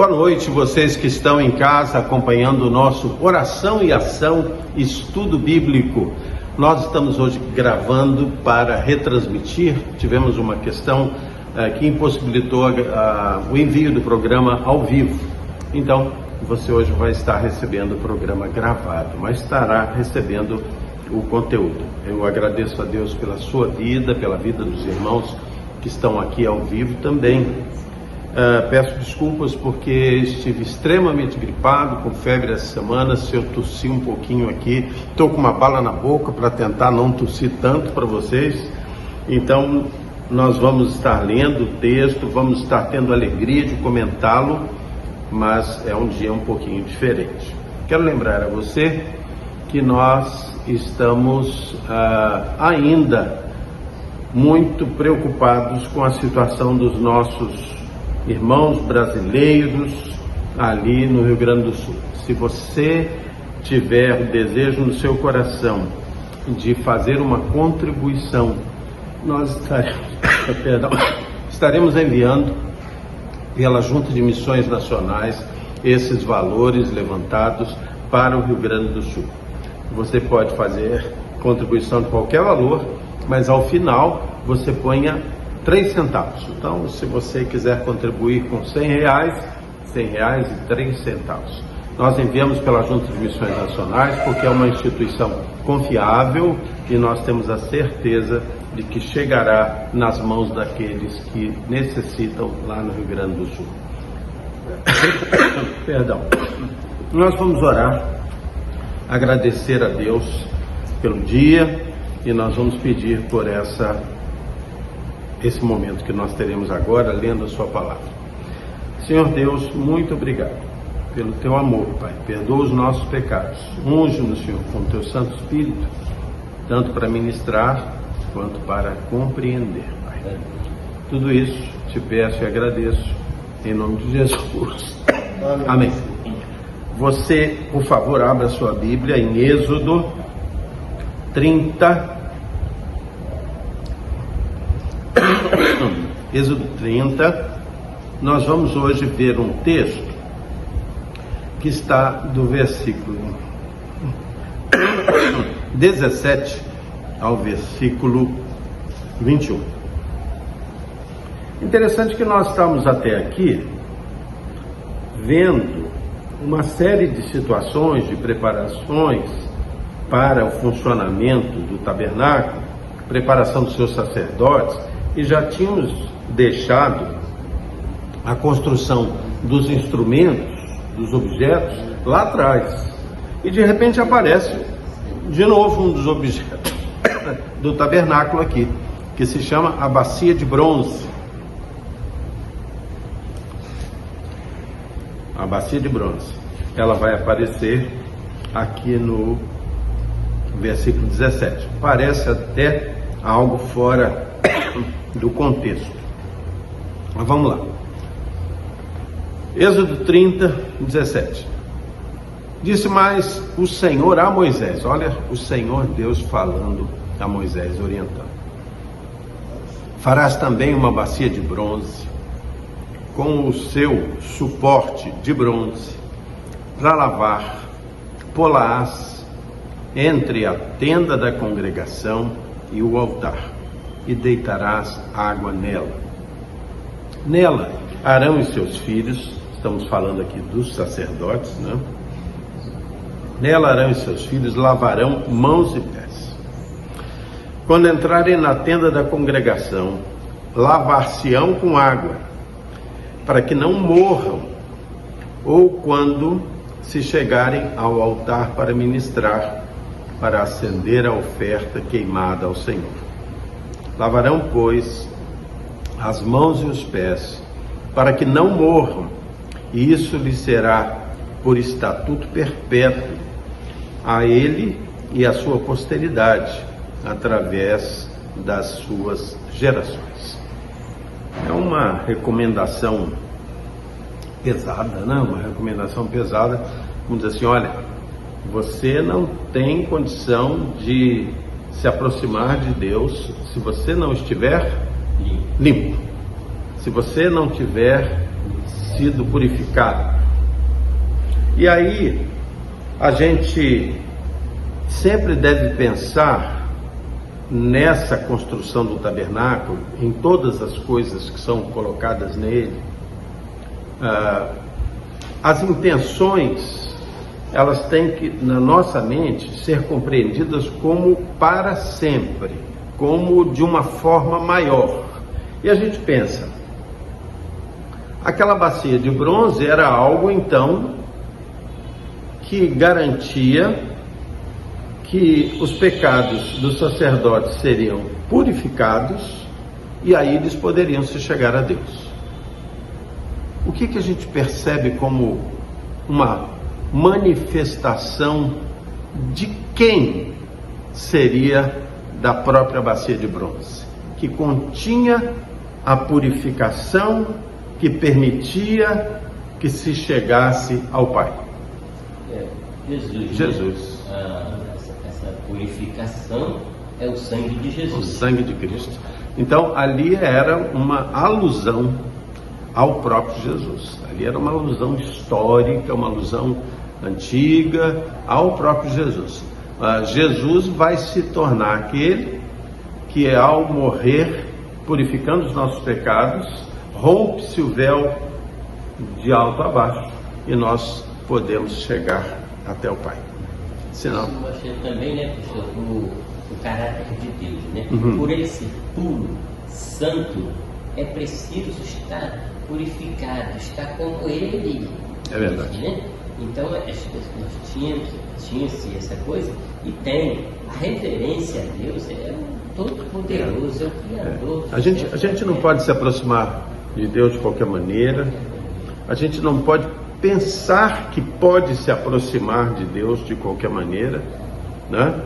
Boa noite, vocês que estão em casa acompanhando o nosso Oração e Ação Estudo Bíblico. Nós estamos hoje gravando para retransmitir. Tivemos uma questão que impossibilitou o envio do programa ao vivo. Então, você hoje vai estar recebendo o programa gravado, mas estará recebendo o conteúdo. Eu agradeço a Deus pela sua vida, pela vida dos irmãos que estão aqui ao vivo também. Peço desculpas porque estive extremamente gripado, com febre essa semana. Se eu tossi um pouquinho aqui, estou com uma bala na boca para tentar não tossir tanto para vocês. Então, nós vamos estar lendo o texto, vamos estar tendo a alegria de comentá-lo, mas é um dia um pouquinho diferente. Quero lembrar a você que nós estamos ainda muito preocupados com a situação dos nossos irmãos brasileiros ali no Rio Grande do Sul. Se você tiver o desejo no seu coração de fazer uma contribuição, nós estaremos enviando pela Junta de Missões Nacionais esses valores levantados para o Rio Grande do Sul. Você pode fazer contribuição de qualquer valor, mas ao final você ponha 3 centavos. Então, se você quiser contribuir com R$100, R$100 e 3 centavos. Nós enviamos pela Junta de Missões Nacionais porque é uma instituição confiável e nós temos a certeza de que chegará nas mãos daqueles que necessitam lá no Rio Grande do Sul. Perdão. Nós vamos orar, agradecer a Deus pelo dia e nós vamos pedir por esse momento que nós teremos agora, lendo a sua palavra. Senhor Deus, muito obrigado pelo teu amor, Pai. Perdoa os nossos pecados. Unge-nos, Senhor, com o teu Santo Espírito, tanto para ministrar quanto para compreender, Pai. Tudo isso te peço e agradeço em nome de Jesus. Amém. Você, por favor, abra a sua Bíblia em Êxodo 30. Êxodo 30, nós vamos hoje ver um texto que está do versículo 17 ao versículo 21. Interessante que nós estamos até aqui vendo uma série de situações, de preparações para o funcionamento do tabernáculo, preparação dos seus sacerdotes, e já tínhamos deixado a construção dos instrumentos, dos objetos, lá atrás. E de repente aparece de novo um dos objetos do tabernáculo aqui, que se chama a bacia de bronze. A bacia de bronze. Ela vai aparecer aqui no versículo 17. Parece até algo fora do contexto. Mas vamos lá. Êxodo 30, 17. Disse mais o Senhor a Moisés. Olha o Senhor Deus falando a Moisés, orientando. Farás também uma bacia de bronze, com o seu suporte de bronze, para lavar, pô-la-ás entre a tenda da congregação e o altar, e deitarás água nela. Nela, Arão e seus filhos, estamos falando aqui dos sacerdotes, né? Nela, Arão e seus filhos lavarão mãos e pés. Quando entrarem na tenda da congregação, lavar-se-ão com água, para que não morram, ou quando se chegarem ao altar para ministrar, para acender a oferta queimada ao Senhor. Lavarão, pois, as mãos e os pés, para que não morram, e isso lhe será por estatuto perpétuo a ele e a sua posteridade, através das suas gerações. É uma recomendação pesada, né? Uma recomendação pesada, vamos dizer assim, olha, você não tem condição de se aproximar de Deus se você não estiver limpo. Se você não tiver sido purificado. E aí a gente sempre deve pensar nessa construção do tabernáculo, em todas as coisas que são colocadas nele. As intenções, elas têm que, na nossa mente, ser compreendidas como para sempre, como de uma forma maior. E a gente pensa, aquela bacia de bronze era algo, então, que garantia que os pecados dos sacerdotes seriam purificados e aí eles poderiam se chegar a Deus. O que a gente percebe como uma manifestação de quem seria da própria bacia de bronze, que continha a purificação que permitia que se chegasse ao Pai? Jesus. Essa purificação é o sangue de Jesus. O sangue de Cristo. Então, ali era uma alusão ao próprio Jesus. Ali era uma alusão histórica, uma alusão antiga ao próprio Jesus. Jesus vai se tornar aquele que, ao morrer, purificando os nossos pecados, rompe-se o véu de alto a baixo e nós podemos chegar até o Pai. Senão... Isso mostra também, né, pastor, o caráter de Deus, né? Por ele ser puro, santo, é preciso estar purificado, estar como ele. É verdade. Né? Então, nós tínhamos essa coisa, e tem a reverência a Deus, é o Todo-Poderoso, é o Criador. A gente não pode se aproximar de Deus de qualquer maneira, a gente não pode pensar que pode se aproximar de Deus de qualquer maneira, né?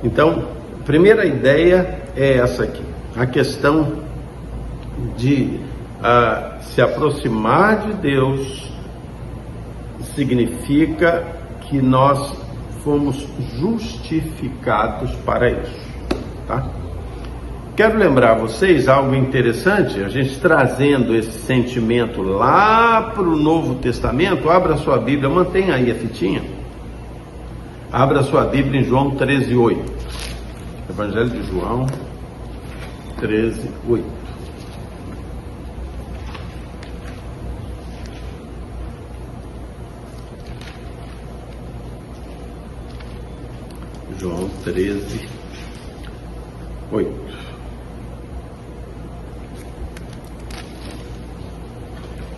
Então, a primeira ideia é essa aqui, a questão de se aproximar de Deus significa que nós fomos justificados para isso, tá? Quero lembrar a vocês algo interessante, a gente trazendo esse sentimento lá para o Novo Testamento. Abra sua Bíblia, mantenha aí a fitinha. Abra sua Bíblia em João 13:8. Evangelho de João 13:8. João 13:8.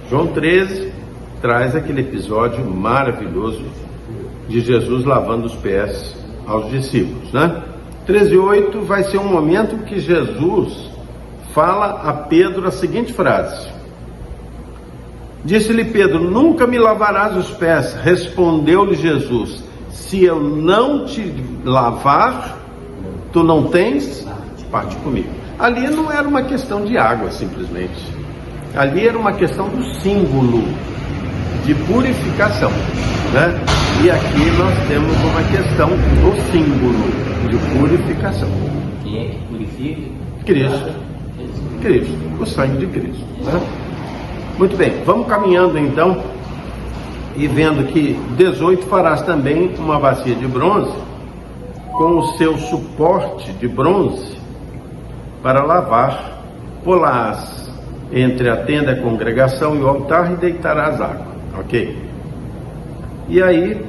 João 13 traz aquele episódio maravilhoso de Jesus lavando os pés aos discípulos, né? 13:8 vai ser um momento que Jesus fala a Pedro a seguinte frase: disse-lhe Pedro, nunca me lavarás os pés. Respondeu-lhe Jesus, se eu não te lavar, tu não tens parte comigo. Ali não era uma questão de água simplesmente. Ali era uma questão do símbolo de purificação, né? E aqui nós temos uma questão do símbolo de purificação. Quem é que purifica? Cristo, o sangue de Cristo, né? Muito bem, vamos caminhando então e vendo que 18 farás também uma bacia de bronze com o seu suporte de bronze para lavar, polás entre a tenda, a congregação e o altar e deitarás água, ok? E aí,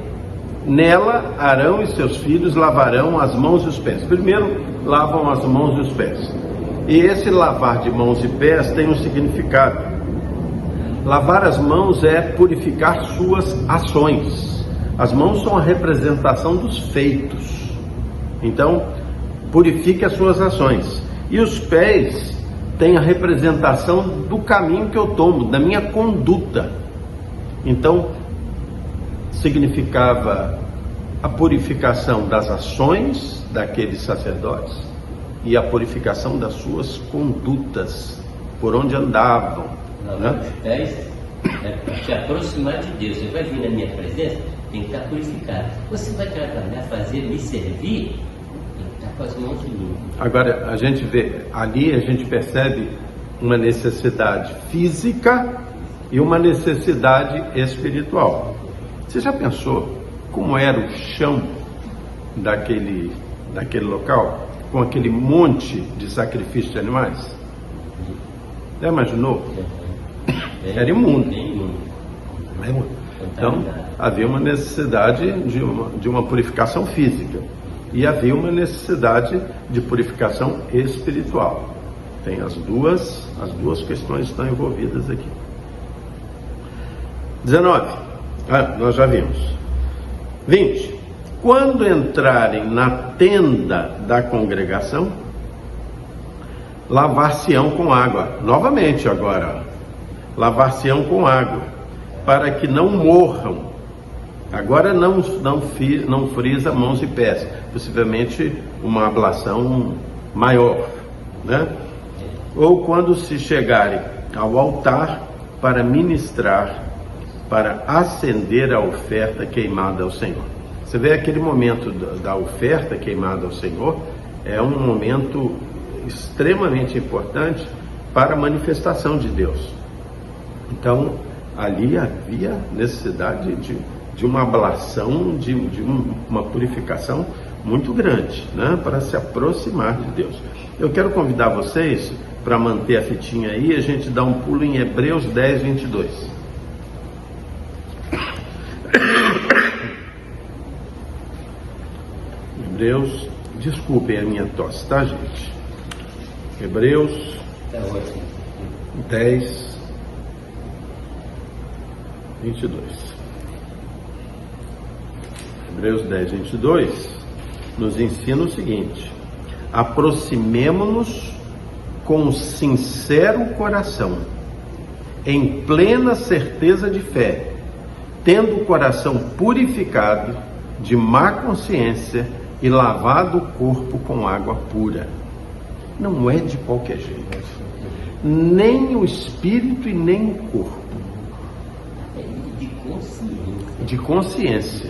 nela, Arão e seus filhos lavarão as mãos e os pés. Primeiro, lavam as mãos e os pés. E esse lavar de mãos e pés tem um significado. Lavar as mãos é purificar suas ações. As mãos são a representação dos feitos. Então, purifique as suas ações. E os pés têm a representação do caminho que eu tomo, da minha conduta. Então, significava a purificação das ações daqueles sacerdotes e a purificação das suas condutas, por onde andavam. Lavar os pés é para te aproximar de Deus. Você vai vir na minha presença, tem que estar purificado. Você vai trabalhar, fazer, me servir, tem que estar com as mãos limpas. Agora, a gente vê, ali a gente percebe uma necessidade física e uma necessidade espiritual. Você já pensou como era o chão daquele local, com aquele monte de sacrifício de animais? Já imaginou? Era imundo. Então, havia uma necessidade de uma purificação física e havia uma necessidade de purificação espiritual. Tem as duas questões estão envolvidas aqui. 19. Nós já vimos. 20. Quando entrarem na tenda da congregação, lavar-se-ão com água. Novamente agora, lavar-se-ão com água, para que não morram. Agora não frisa mãos e pés, possivelmente uma ablação maior, né? Ou quando se chegarem ao altar para ministrar, para acender a oferta queimada ao Senhor. Você vê aquele momento da oferta queimada ao Senhor, é um momento extremamente importante para a manifestação de Deus. Então, ali havia necessidade de uma ablação, de uma purificação muito grande, né, para se aproximar de Deus. Eu quero convidar vocês para manter a fitinha aí, a gente dá um pulo em Hebreus 10, 22. Hebreus, desculpem a minha tosse, tá, gente? Hebreus 10, 22. Hebreus 10, 22 nos ensina o seguinte: aproximemo-nos com sincero coração, em plena certeza de fé, tendo o coração purificado de má consciência e lavado o corpo com água pura. Não é de qualquer jeito, nem o espírito e nem o corpo. De consciência. De consciência.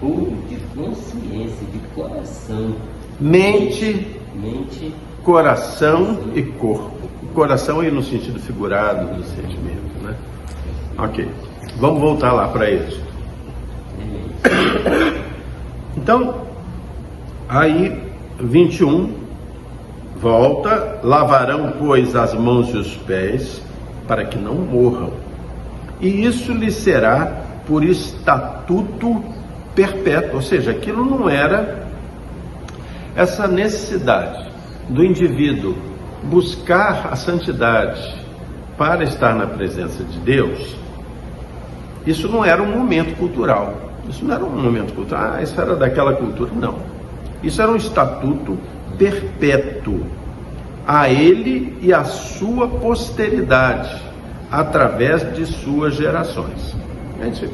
De consciência, de coração. Mente, coração e corpo. Coração aí no sentido figurado do sentimento, né? Ok. Vamos voltar lá para isso. Então, aí 21, volta, lavarão, pois, as mãos e os pés, para que não morram. E isso lhe será por estatuto perpétuo, ou seja, aquilo não era essa necessidade do indivíduo buscar a santidade para estar na presença de Deus. Isso não era um momento cultural. Isso não era um momento cultural. Isso era daquela cultura. Não. Isso era um estatuto perpétuo a ele e a sua posteridade, através de suas gerações. A gente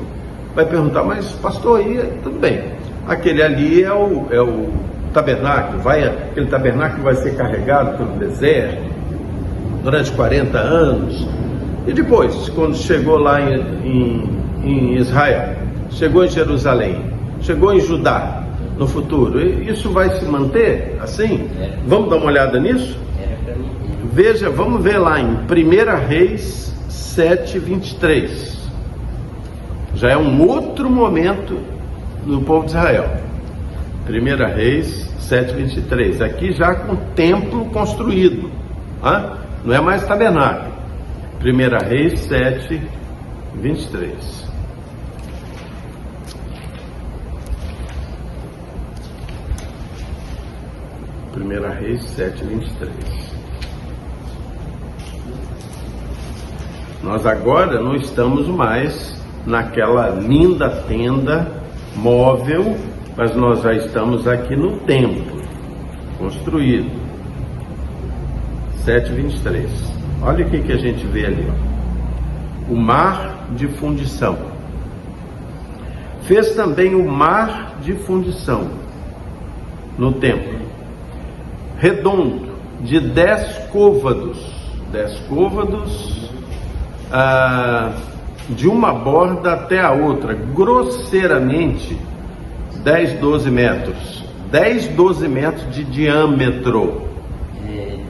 vai perguntar, mas pastor, aí tudo bem. Aquele ali é o tabernáculo. Aquele tabernáculo vai ser carregado pelo deserto durante 40 anos. E depois, quando chegou lá em Israel, chegou em Jerusalém, chegou em Judá, no futuro, isso vai se manter assim? Vamos dar uma olhada nisso? Veja, vamos ver lá em 1 Reis 7, 23. Já é um outro momento do povo de Israel. 1 Reis 7, 23. Aqui já com o templo construído. Não é mais tabernáculo. 1 Reis 7, 23. Primeira Reis 7, 23. Nós agora não estamos mais naquela linda tenda móvel, mas nós já estamos aqui no templo construído. 7, 23. Olha o que a gente vê ali, ó. O mar de fundição. Fez também o mar de fundição no templo, redondo, de 10 côvados. 10 côvados, de uma borda até a outra, grosseiramente 10, 12 metros. 10, 12 metros de diâmetro. Ele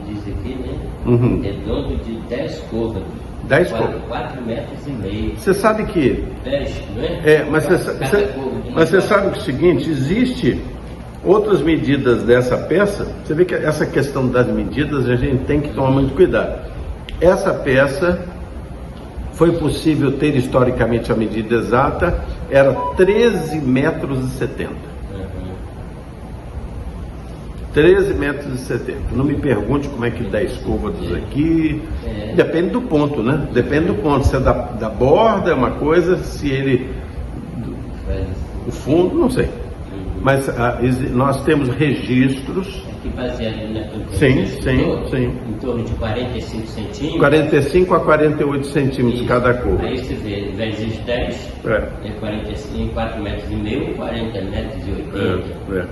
diz aqui, né? redondo de 10 côvados. 10 côvados. 4 metros e meio. Você sabe que... 10, não é? Mas você sabe que é o seguinte, existe outras medidas dessa peça. Você vê que essa questão das medidas a gente tem que tomar muito cuidado. Essa peça foi possível ter historicamente a medida exata, era 13 metros e 70. 13 metros e 70. Não me pergunte como é que 10 côvados aqui. Depende do ponto, né? Depende do ponto. Se é da borda é uma coisa, se ele... o fundo, não sei. Mas nós temos registros... Aqui baseado naquilo que sim. Em torno de 45 centímetros. 45 a 48 centímetros Isso. cada côvado. Aí você vê, vezes 10, é 45, 4 metros e meio, 40 metros e 80.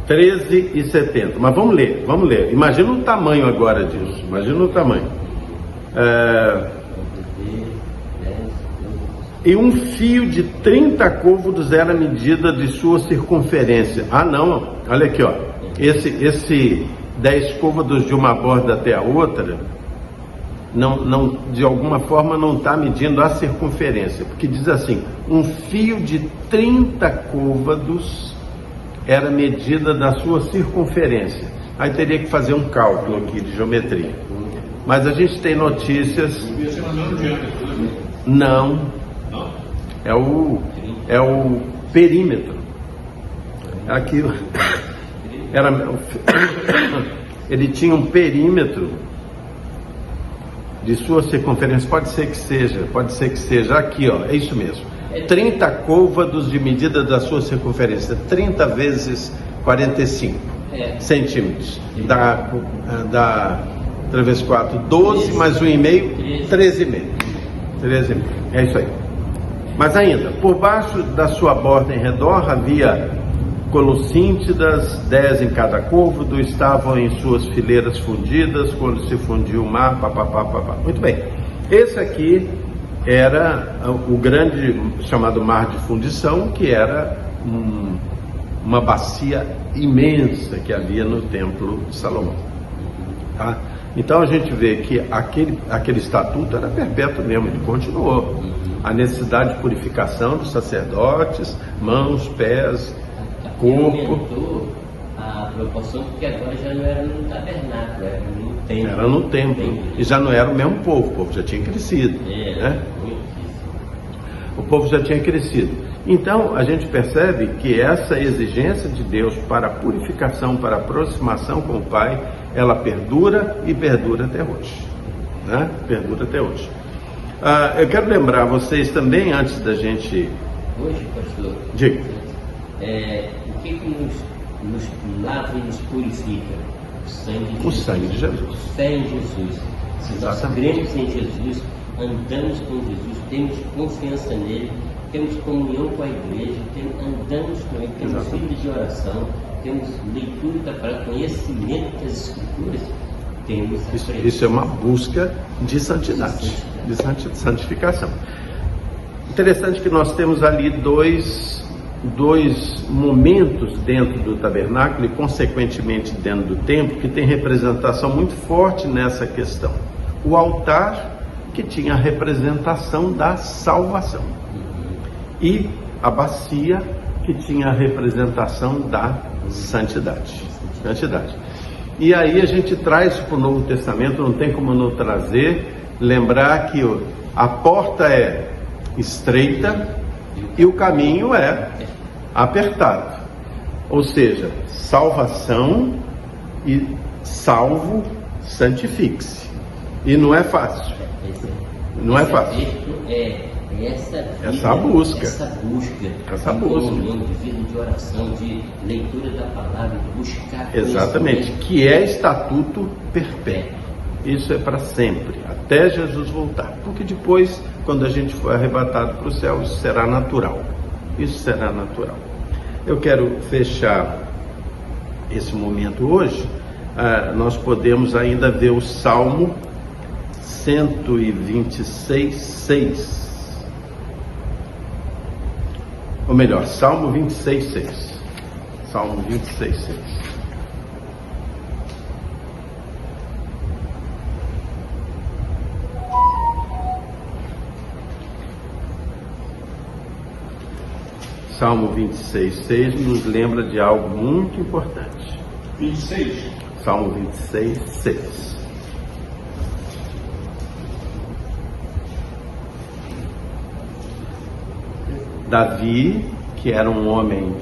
13,70. Mas vamos ler. Imagina o tamanho agora disso. Imagina o tamanho. E um fio de 30 côvados era a medida de sua circunferência. Ah, não. Olha aqui, ó. Esse 10 côvados de uma borda até a outra, não, de alguma forma não está medindo a circunferência. Porque diz assim, um fio de 30 côvados era a medida da sua circunferência. Aí teria que fazer um cálculo aqui de geometria. Mas a gente tem notícias... Não. É o perímetro. Aqui ele tinha um perímetro de sua circunferência. Pode ser que seja aqui, ó, é isso mesmo. 30 côvados de medida da sua circunferência, 30 vezes 45 centímetros. Da 3 vezes 4, 12 mais 1,5, 13,5. É isso aí. Mas ainda, por baixo da sua borda em redor havia colossíntidas, 10 em cada côvado, estavam em suas fileiras fundidas, quando se fundiu o mar, papapá. Muito bem. Esse aqui era o grande chamado mar de fundição, que era uma bacia imensa que havia no templo de Salomão. Tá? Então a gente vê que aquele estatuto era perpétuo mesmo, ele continuou. A necessidade de purificação dos sacerdotes, mãos, pés, corpo. Aumentou a proporção, porque agora já não era no tabernáculo, era no templo. Era no templo. E já não era o mesmo povo, o povo já tinha crescido. Né? O povo já tinha crescido. Então a gente percebe que essa exigência de Deus para a purificação, para a aproximação com o Pai, ela perdura e perdura até hoje. Né? Perdura até hoje. Eu quero lembrar vocês também, antes da gente... Hoje, pastor, diga. O que nos lava e nos purifica? O sangue de Jesus. Fé em Jesus. Se nós cremos em Jesus, andamos com Jesus, temos confiança nele, temos comunhão com a igreja, andamos com ele, temos vida de oração, temos leitura da palavra, conhecimento das escrituras, temos isso é uma busca de santidade, de santificação. Interessante que nós temos ali dois momentos dentro do tabernáculo e consequentemente dentro do templo que tem representação muito forte nessa questão. O altar, que tinha a representação da salvação, e a bacia, que tinha a representação da santidade. E aí a gente traz para o Novo Testamento, não tem como não trazer, lembrar que a porta é estreita e o caminho é apertado. Ou seja, salvação e salvo, santifique-se. E não é fácil. Não é fácil. Essa busca. De comunhão, de vida de oração, de leitura da palavra, de buscar. Exatamente, que é estatuto perpétuo. Isso é para sempre, até Jesus voltar. Porque depois, quando a gente for arrebatado para o céu, isso será natural. Isso será natural. Eu quero fechar esse momento hoje. Nós podemos ainda ver o Salmo 126:6. Ou melhor, Salmo 26:6. Salmo 26:6. Salmo 26:6 nos lembra de algo muito importante. 26. Salmo 26:6. Davi, que era um homem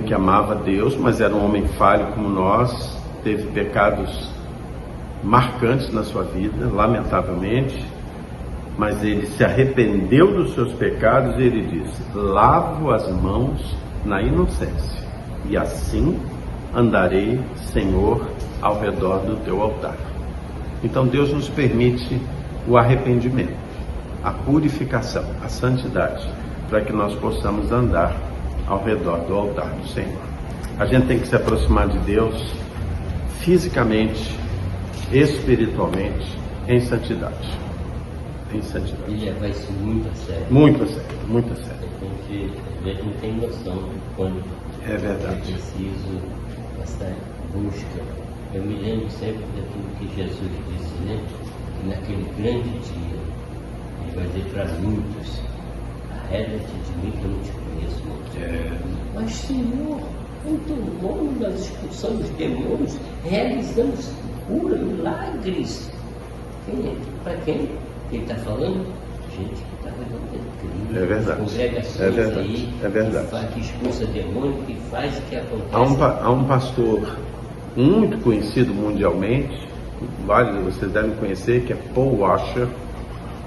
que amava Deus, mas era um homem falho como nós, teve pecados marcantes na sua vida, lamentavelmente, mas ele se arrependeu dos seus pecados e ele diz: lavo as mãos na inocência, e assim andarei, Senhor, ao redor do teu altar. Então Deus nos permite o arrependimento, a purificação, a santidade, para que nós possamos andar ao redor do altar do Senhor. A gente tem que se aproximar de Deus fisicamente, espiritualmente, em santidade. Em santidade. E levar isso muito a sério. Muito a sério, muito a sério. A gente não tem noção de quando É verdade. é preciso essa busca. Eu me lembro sempre daquilo que Jesus disse, né? Que naquele grande dia, ele vai dizer para muitos: arreda-te de mim que eu não te conheço. Mas, Senhor, em teu nome nós expulsamos demônios, realizamos cura, milagres. Para quem ele está falando? Gente que está levando Cristo. É verdade. Congregações É verdade. aí, É verdade. que expulsa demônio, que faz o que acontece. Há um pastor muito conhecido mundialmente, vários vocês devem conhecer, que é Paul Washer.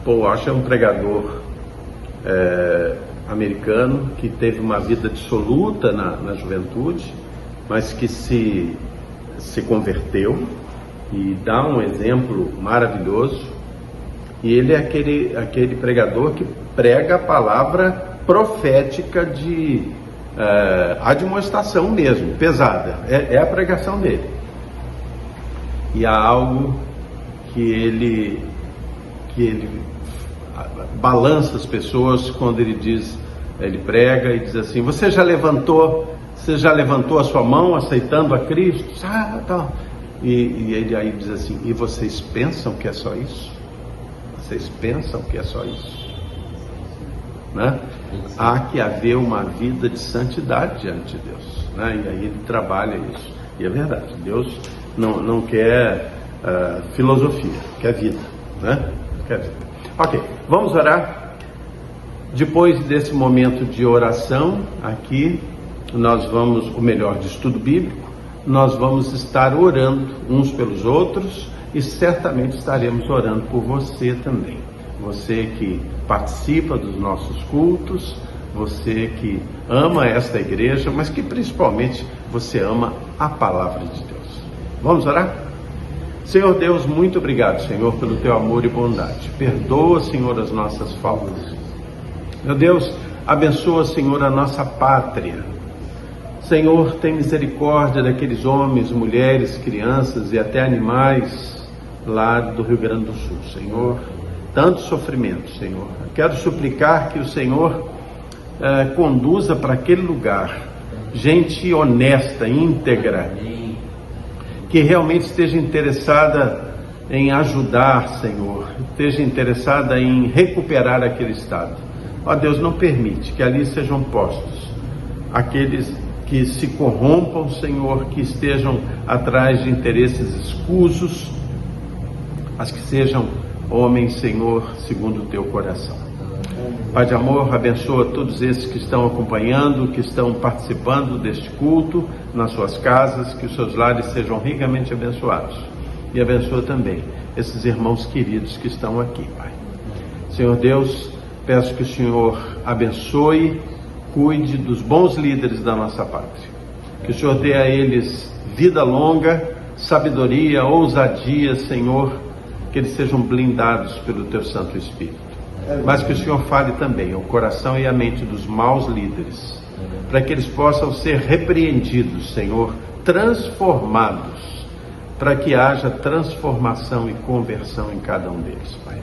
Paul Washer é um pregador americano que teve uma vida dissoluta na juventude, mas que se converteu e dá um exemplo maravilhoso. E ele é aquele pregador que prega a palavra profética de admoestação mesmo, pesada. É a pregação dele. E há algo que ele balança as pessoas quando ele prega e diz assim: você já levantou a sua mão aceitando a Cristo? Tá. E ele aí diz assim: e vocês pensam que é só isso? Vocês pensam que é só isso? Né? Há que haver uma vida de santidade diante de Deus, né? E aí ele trabalha isso. E é verdade, Deus não quer filosofia, quer vida, né? Quer vida. Ok, vamos orar. Depois desse momento de oração aqui, nós vamos, ou melhor, de estudo bíblico, nós vamos estar orando uns pelos outros e certamente estaremos orando por você também. Você que participa dos nossos cultos, você que ama esta igreja, mas que principalmente você ama a palavra de Deus. Vamos orar? Senhor Deus, muito obrigado, Senhor, pelo teu amor e bondade. Perdoa, Senhor, as nossas faltas. Meu Deus, abençoa, Senhor, a nossa pátria. Senhor, tem misericórdia daqueles homens, mulheres, crianças e até animais lá do Rio Grande do Sul, Senhor. Tanto sofrimento, Senhor. Quero suplicar que o Senhor conduza para aquele lugar gente honesta, íntegra, que realmente esteja interessada em ajudar, Senhor, esteja interessada em recuperar aquele estado. Ó Deus, não permite que ali sejam postos aqueles que se corrompam, Senhor, que estejam atrás de interesses escusos, mas que sejam homens, Senhor, segundo o teu coração. Pai de amor, abençoa todos esses que estão acompanhando, que estão participando deste culto nas suas casas, que os seus lares sejam ricamente abençoados. E abençoa também esses irmãos queridos que estão aqui, Pai. Senhor Deus, peço que o Senhor abençoe, cuide dos bons líderes da nossa pátria. Que o Senhor dê a eles vida longa, sabedoria, ousadia, Senhor, que eles sejam blindados pelo teu Santo Espírito. Mas que o Senhor fale também ao coração e à mente dos maus líderes, para que eles possam ser repreendidos, Senhor, transformados, para que haja transformação e conversão em cada um deles, Pai.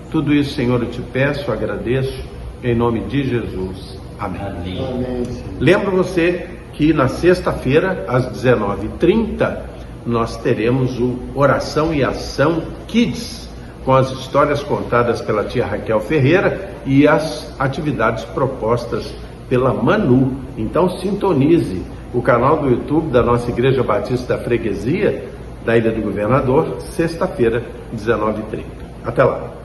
Tudo isso, Senhor, eu te peço, agradeço, em nome de Jesus. Amém. Amém. Lembro você que na sexta-feira, às 19h30, nós teremos o Oração e Ação Kids, com as histórias contadas pela tia Raquel Ferreira e as atividades propostas pela Manu. Então sintonize o canal do YouTube da nossa Igreja Batista da Freguesia da Ilha do Governador, sexta-feira, 19h30. Até lá!